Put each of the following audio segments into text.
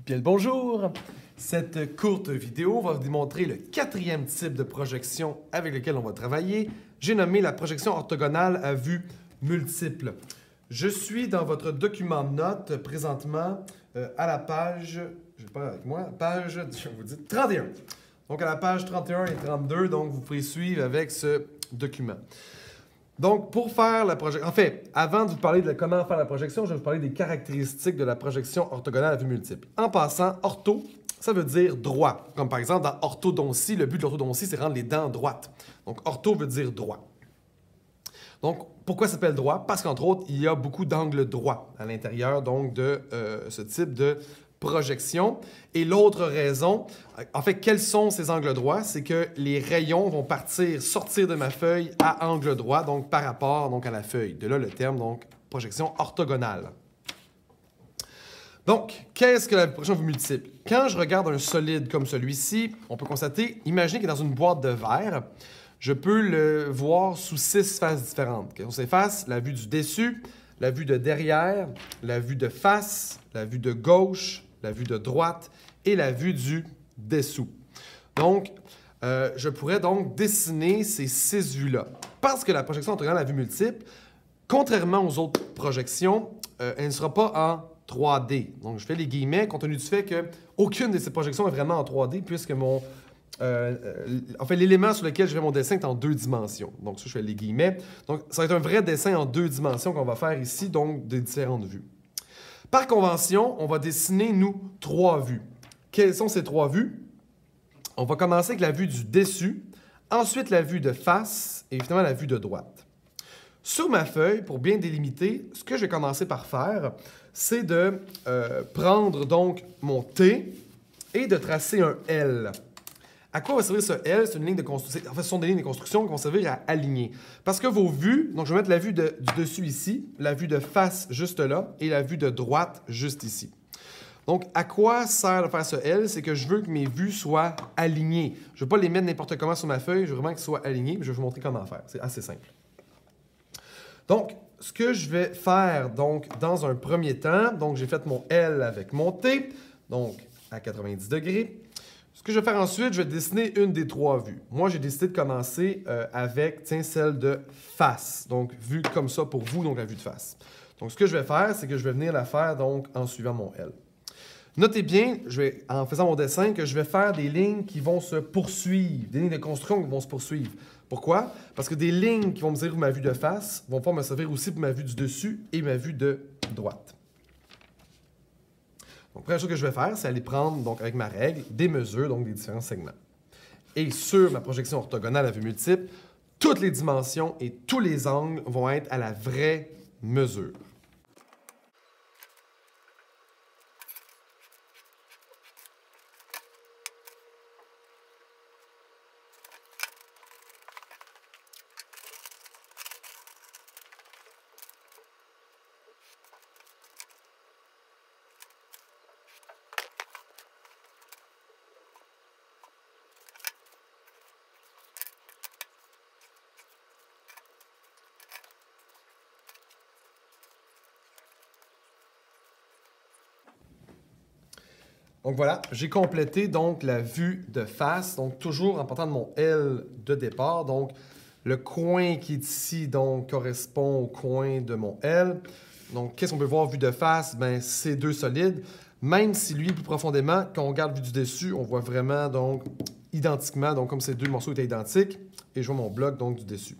Bien le bonjour! Cette courte vidéo va vous démontrer le quatrième type de projection avec lequel on va travailler. J'ai nommé la projection orthogonale à vue multiple. Je suis dans votre document de notes présentement à la page, je n'ai pas avec moi, page, je vous dis, 31. Donc à la page 31 et 32, donc vous pouvez suivre avec ce document. Donc, pour faire la projection... En fait, avant de vous parler de comment faire la projection, je vais vous parler des caractéristiques de la projection orthogonale à vue multiple. En passant, ortho, ça veut dire droit. Comme par exemple, dans orthodontie, le but de l'orthodontie, c'est rendre les dents droites. Donc, ortho veut dire droit. Donc, pourquoi ça s'appelle droit? Parce qu'entre autres, il y a beaucoup d'angles droits à l'intérieur donc de ce type de projection. Et l'autre raison, en fait, quels sont ces angles droits? C'est que les rayons vont sortir de ma feuille à angle droit, donc par rapport donc, à la feuille. De là le terme, donc, projection orthogonale. Donc, qu'est-ce que la projection vue multiple? Quand je regarde un solide comme celui-ci, on peut constater, imaginez qu'il est dans une boîte de verre, je peux le voir sous 6 faces différentes. Quelles sont ces faces? La vue du dessus, la vue de derrière, la vue de face, la vue de gauche, la vue de droite et la vue du dessous. Donc, je pourrais donc dessiner ces 6 vues-là. Parce que la projection orthogonale à vue multiple, contrairement aux autres projections, elle ne sera pas en 3D. Donc, je fais les guillemets compte tenu du fait qu'aucune de ces projections est vraiment en 3D puisque en fait, l'élément sur lequel je fais mon dessin est en 2 dimensions. Donc, ça, je fais les guillemets. Donc, ça va être un vrai dessin en 2 dimensions qu'on va faire ici, donc des différentes vues. Par convention, on va dessiner, nous, 3 vues. Quelles sont ces 3 vues? On va commencer avec la vue du dessus, ensuite la vue de face et évidemment la vue de droite. Sur ma feuille, pour bien délimiter, ce que je vais commencer par faire, c'est de prendre donc mon T et de tracer un L. À quoi va servir ce L? C'est une ligne de construction. En fait, ce sont des lignes de construction qui vont servir à aligner. Parce que vos vues, donc je vais mettre la vue du dessus ici, la vue de face juste là, et la vue de droite juste ici. Donc, à quoi sert de faire ce L? C'est que je veux que mes vues soient alignées. Je ne veux pas les mettre n'importe comment sur ma feuille, je veux vraiment qu'elles soient alignées, mais je vais vous montrer comment faire. C'est assez simple. Donc, ce que je vais faire donc, dans un premier temps, donc j'ai fait mon L avec mon T, donc à 90 degrés. Ce que je vais faire ensuite, je vais dessiner une des 3 vues. Moi, j'ai décidé de commencer avec celle de face. Donc, vue comme ça pour vous, donc la vue de face. Donc, ce que je vais faire, c'est que je vais venir la faire donc, en suivant mon L. Notez bien, en faisant mon dessin, que je vais faire des lignes qui vont se poursuivre, des lignes de construction qui vont se poursuivre. Pourquoi? Parce que des lignes qui vont me servir pour ma vue de face vont pouvoir me servir aussi pour ma vue du dessus et ma vue de droite. Donc, la première chose que je vais faire, c'est aller prendre, donc, avec ma règle, des mesures, donc des différents segments. Et sur ma projection orthogonale à vue multiple, toutes les dimensions et tous les angles vont être à la vraie mesure. Donc voilà, j'ai complété donc la vue de face, donc toujours en partant de mon L de départ. Donc le coin qui est ici donc correspond au coin de mon L. Donc qu'est-ce qu'on peut voir vue de face? Ben ces 2 solides. Même si lui, plus profondément, quand on regarde vue du dessus, on voit vraiment donc identiquement, donc comme ces 2 morceaux étaient identiques, et je vois mon bloc donc du dessus.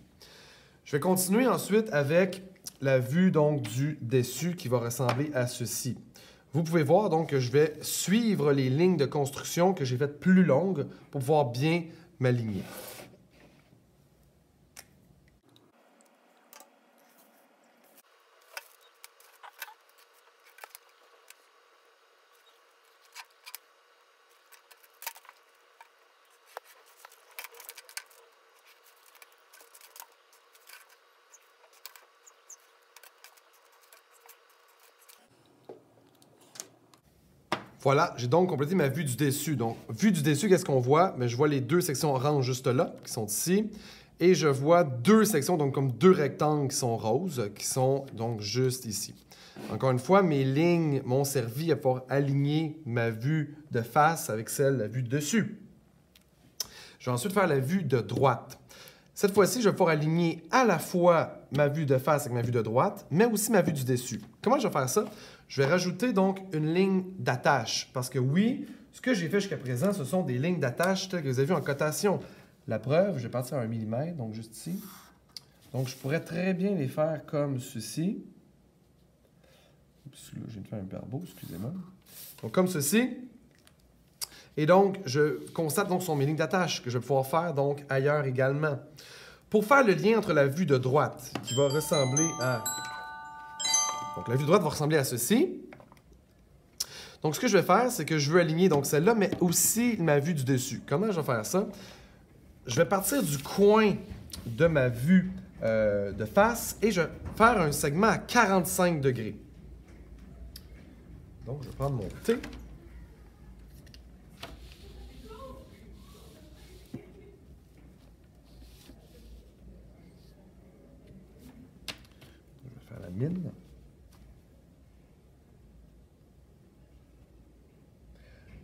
Je vais continuer ensuite avec la vue donc du dessus qui va ressembler à ceci. Vous pouvez voir donc que je vais suivre les lignes de construction que j'ai faites plus longues pour pouvoir bien m'aligner. Voilà, j'ai donc complété ma vue du dessus. Donc, vue du dessus, qu'est-ce qu'on voit? Bien, je vois les 2 sections oranges juste là, qui sont ici. Et je vois 2 sections, donc comme 2 rectangles qui sont roses, qui sont donc juste ici. Encore une fois, mes lignes m'ont servi à pouvoir aligner ma vue de face avec celle de la vue de dessus. Je vais ensuite faire la vue de droite. Cette fois-ci, je vais pouvoir aligner à la fois ma vue de face avec ma vue de droite, mais aussi ma vue du dessus. Comment je vais faire ça? Je vais rajouter donc une ligne d'attache. Parce que oui, ce que j'ai fait jusqu'à présent, ce sont des lignes d'attache telles que vous avez vues en cotation. La preuve, je vais partir à 1 mm, donc juste ici. Donc, je pourrais très bien les faire comme ceci. Oups, là, j'ai fait un barbeau, excusez-moi. Donc, comme ceci. Et donc, je constate donc sur mes lignes d'attache que je vais pouvoir faire donc ailleurs également. Pour faire le lien entre la vue de droite, qui va ressembler à... Donc, la vue de droite va ressembler à ceci. Donc, ce que je vais faire, c'est que je veux aligner donc celle-là, mais aussi ma vue du dessus. Comment je vais faire ça? Je vais partir du coin de ma vue de face et je vais faire un segment à 45 degrés. Donc, je vais prendre mon T. Je vais faire la mine.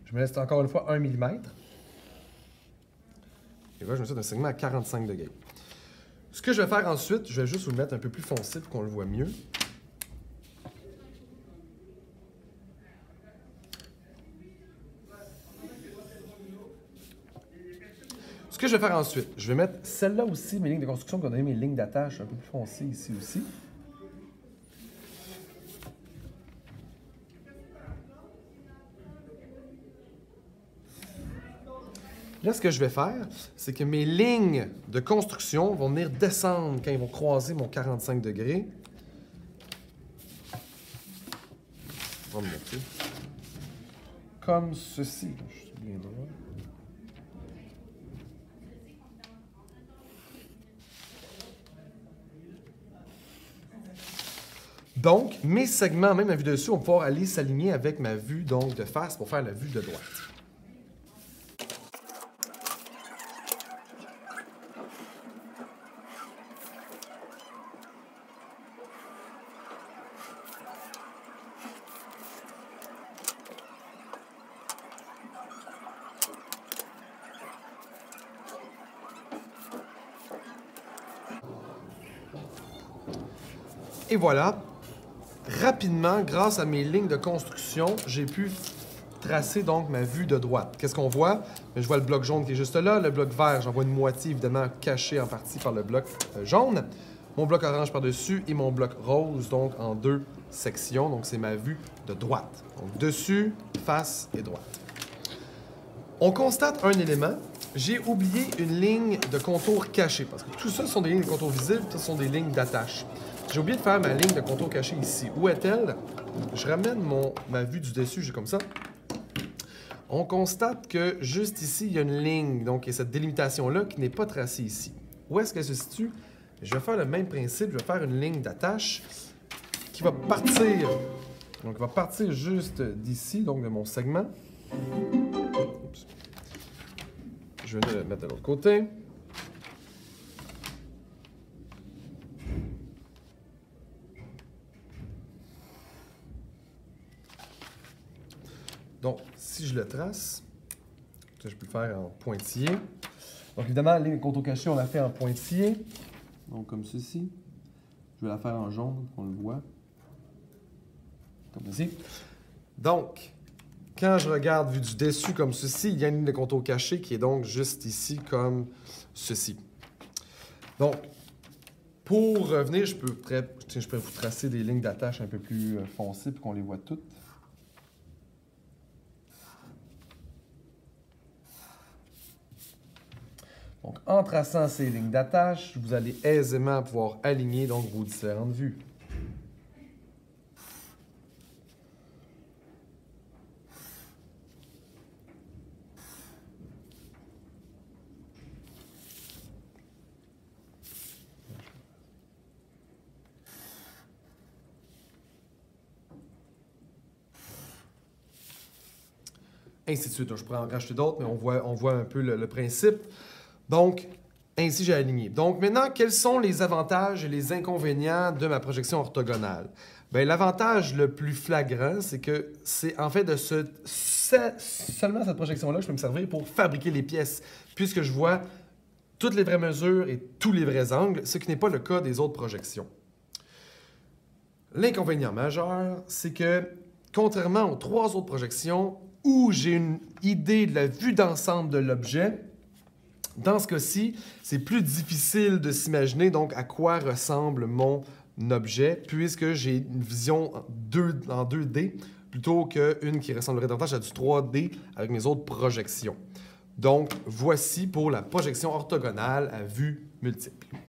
Je me laisse encore une fois 1 mm. Et voilà, je me mets un segment à 45 degrés. Ce que je vais faire ensuite, je vais juste vous le mettre un peu plus foncé pour qu'on le voit mieux. Ce que je vais faire ensuite, je vais mettre celle-là aussi, mes lignes de construction, qu'on a donné mes lignes d'attache un peu plus foncées ici aussi. Là, ce que je vais faire, c'est que mes lignes de construction vont venir descendre quand ils vont croiser mon 45 degrés. Je vais me mettre comme ceci. Je suis bien droit. Donc, mes segments, même ma vue dessus, vont pouvoir aller s'aligner avec ma vue donc, de face pour faire la vue de droite. Et voilà, rapidement, grâce à mes lignes de construction, j'ai pu tracer donc ma vue de droite. Qu'est-ce qu'on voit? Je vois le bloc jaune qui est juste là, le bloc vert, j'en vois une moitié évidemment cachée en partie par le bloc jaune, mon bloc orange par-dessus et mon bloc rose, donc en deux sections, donc c'est ma vue de droite. Donc dessus, face et droite. On constate un élément, j'ai oublié une ligne de contour cachée, parce que tout ça ce sont des lignes de contour visibles, tout ça ce sont des lignes d'attache. J'ai oublié de faire ma ligne de contour cachée ici. Où est-elle? Je ramène ma vue du dessus, j'ai comme ça. On constate que juste ici, il y a une ligne, donc il y a cette délimitation-là qui n'est pas tracée ici. Où est-ce qu'elle se situe? Je vais faire le même principe, je vais faire une ligne d'attache qui va partir. Donc, il va partir juste d'ici, donc de mon segment. Oups. Je vais le mettre de l'autre côté. Donc, si je le trace, je peux le faire en pointillé. Donc, évidemment, la ligne de contour caché, on l'a fait en pointillé. Donc, comme ceci. Je vais la faire en jaune, pour qu'on le voit. Comme ceci. Donc, quand je regarde vu du dessus comme ceci, il y a une ligne de contour caché qui est donc juste ici, comme ceci. Donc, pour revenir, je peux vous tracer des lignes d'attache un peu plus foncées pour qu'on les voit toutes. Donc, en traçant ces lignes d'attache, vous allez aisément pouvoir aligner donc, vos différentes vues. Ainsi de suite. Donc, je pourrais en racheter d'autres, mais on voit un peu le principe. Donc, ainsi j'ai aligné. Donc maintenant, quels sont les avantages et les inconvénients de ma projection orthogonale? Bien, l'avantage le plus flagrant, c'est que c'est en fait seulement cette projection-là que je peux me servir pour fabriquer les pièces, puisque je vois toutes les vraies mesures et tous les vrais angles, ce qui n'est pas le cas des autres projections. L'inconvénient majeur, c'est que, contrairement aux 3 autres projections, où j'ai une idée de la vue d'ensemble de l'objet, dans ce cas-ci, c'est plus difficile de s'imaginer donc à quoi ressemble mon objet, puisque j'ai une vision en 2D plutôt qu'une qui ressemblerait davantage à du 3D avec mes autres projections. Donc, voici pour la projection orthogonale à vue multiple.